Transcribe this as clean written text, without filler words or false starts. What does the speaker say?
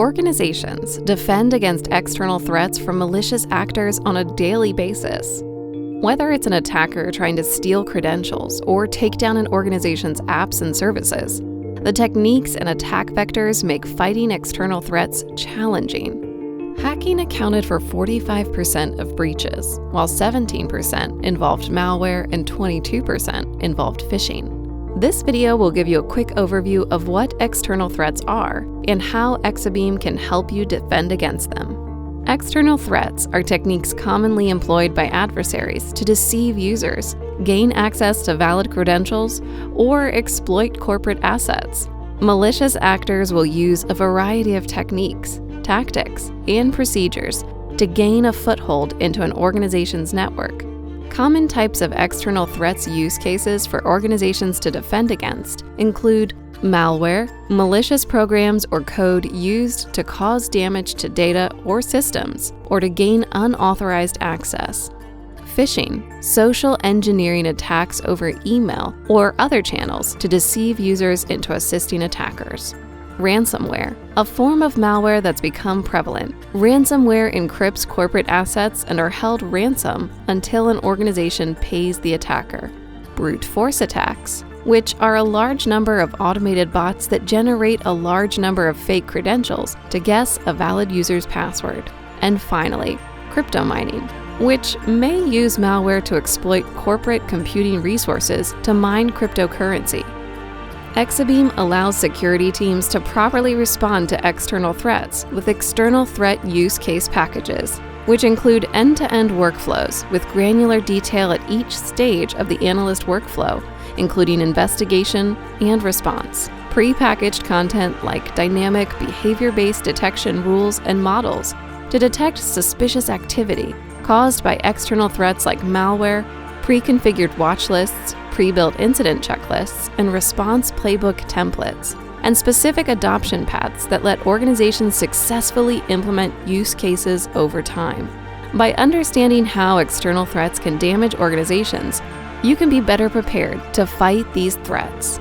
Organizations defend against external threats from malicious actors on a daily basis. Whether it's an attacker trying to steal credentials or take down an organization's apps and services, the techniques and attack vectors make fighting external threats challenging. Hacking accounted for 45% of breaches, while 17% involved malware and 22% involved phishing. This video will give you a quick overview of what external threats are and how Exabeam can help you defend against them. External threats are techniques commonly employed by adversaries to deceive users, gain access to valid credentials, or exploit corporate assets. Malicious actors will use a variety of techniques, tactics, and procedures to gain a foothold into an organization's network. Common types of external threats use cases for organizations to defend against include malware, malicious programs or code used to cause damage to data or systems, or to gain unauthorized access. Phishing, social engineering attacks over email or other channels to deceive users into assisting attackers. Ransomware, a form of malware that's become prevalent. Ransomware encrypts corporate assets and are held ransom until an organization pays the attacker. Brute force attacks, which are a large number of automated bots that generate a large number of fake credentials to guess a valid user's password. And finally, crypto mining, which may use malware to exploit corporate computing resources to mine cryptocurrency. Exabeam allows security teams to properly respond to external threats with external threat use case packages, which include end-to-end workflows with granular detail at each stage of the analyst workflow, including investigation and response. Pre-packaged content like dynamic behavior-based detection rules and models to detect suspicious activity caused by external threats like malware, pre-configured watch lists, pre-built incident checklists, and response playbook templates, and specific adoption paths that let organizations successfully implement use cases over time. By understanding how external threats can damage organizations, you can be better prepared to fight these threats.